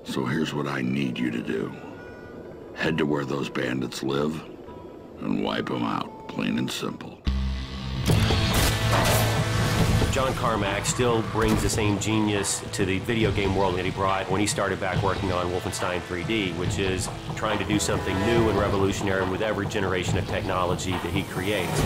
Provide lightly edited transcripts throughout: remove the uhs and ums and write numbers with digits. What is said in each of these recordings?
So here's what I need you to do. Head to where those bandits live and wipe them out, plain and simple. John Carmack still brings the same genius to the video game world that he brought when he started back working on Wolfenstein 3D, which is trying to do something new and revolutionary with every generation of technology that he creates.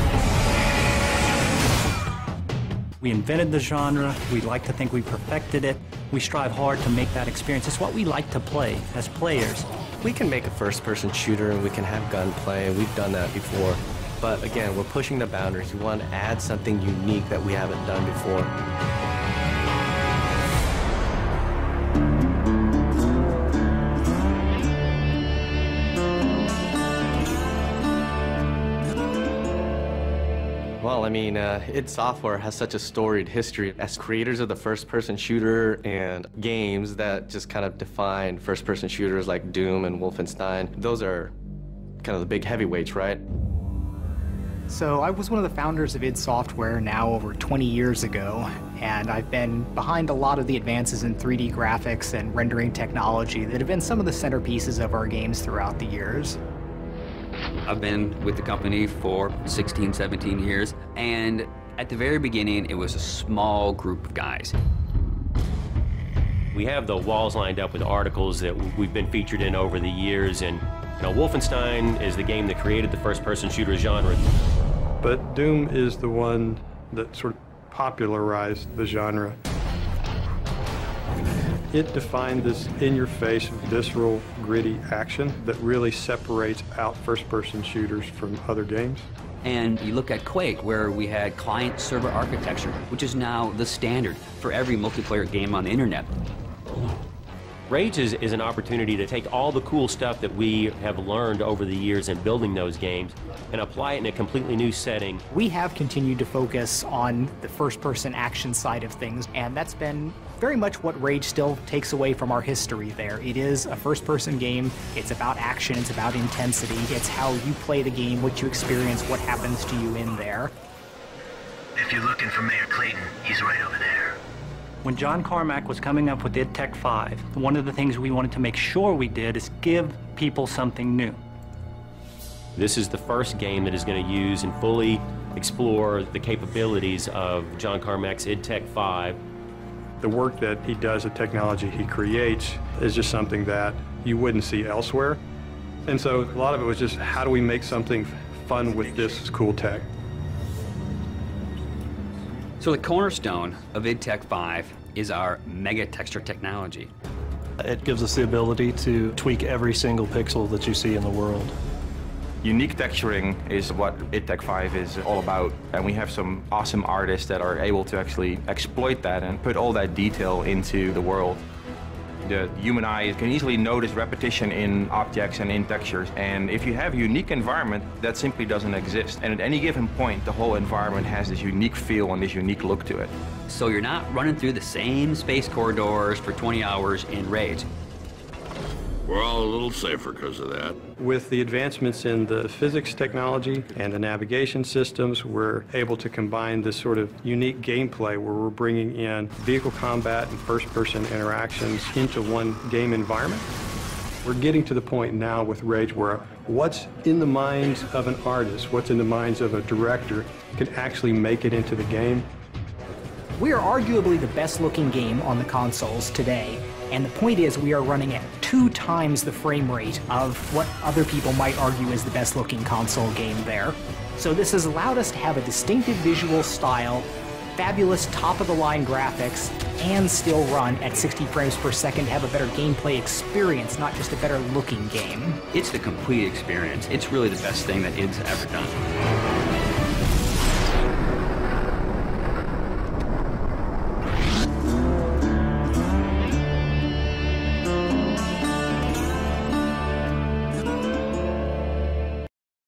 We invented the genre. We like to think we perfected it. We strive hard to make that experience. It's what we like to play as players. We can make a first-person shooter and we can have gunplay. We've done that before. But again, we're pushing the boundaries. We want to add something unique that we haven't done before. Well, I mean, id Software has such a storied history as creators of the first-person shooter and games that just kind of define first-person shooters like Doom and Wolfenstein. Those are kind of the big heavyweights, right? So I was one of the founders of id Software now over 20 years ago, and I've been behind a lot of the advances in 3D graphics and rendering technology that have been some of the centerpieces of our games throughout the years. I've been with the company for 16, 17 years, and at the very beginning, it was a small group of guys. We have the walls lined up with articles that we've been featured in over the years, and you know, Wolfenstein is the game that created the first-person shooter genre. But Doom is the one that sort of popularized the genre. It defined this in-your-face, visceral, gritty action that really separates out first-person shooters from other games. And you look at Quake, where we had client-server architecture, which is now the standard for every multiplayer game on the internet. Rage is an opportunity to take all the cool stuff that we have learned over the years in building those games and apply it in a completely new setting. We have continued to focus on the first-person action side of things, and that's been very much what Rage still takes away from our history there. It is a first-person game. It's about action. It's about intensity. It's how you play the game, what you experience, what happens to you in there. If you're looking for Mayor Clayton, he's right over there. When John Carmack was coming up with id Tech 5, one of the things we wanted to make sure we did is give people something new. This is the first game that is going to use and fully explore the capabilities of John Carmack's id Tech 5. The work that he does, the technology he creates, is just something that you wouldn't see elsewhere. And so a lot of it was just, how do we make something fun with this cool tech? So the cornerstone of id Tech 5 is our mega texture technology. It gives us the ability to tweak every single pixel that you see in the world. Unique texturing is what id Tech 5 is all about, and we have some awesome artists that are able to actually exploit that and put all that detail into the world. The human eye can easily notice repetition in objects and in textures, and if you have a unique environment, that simply doesn't exist. And at any given point, the whole environment has this unique feel and this unique look to it. So you're not running through the same space corridors for 20 hours in Rage. We're all a little safer because of that. With the advancements in the physics technology and the navigation systems, we're able to combine this sort of unique gameplay where we're bringing in vehicle combat and first-person interactions into one game environment. We're getting to the point now with Rage where what's in the minds of an artist, what's in the minds of a director, can actually make it into the game. We are arguably the best-looking game on the consoles today, and the point is we are running at 2 times the frame rate of what other people might argue is the best-looking console game there. So this has allowed us to have a distinctive visual style, fabulous top-of-the-line graphics, and still run at 60 frames per second to have a better gameplay experience, not just a better-looking game. It's the complete experience. It's really the best thing that id's ever done.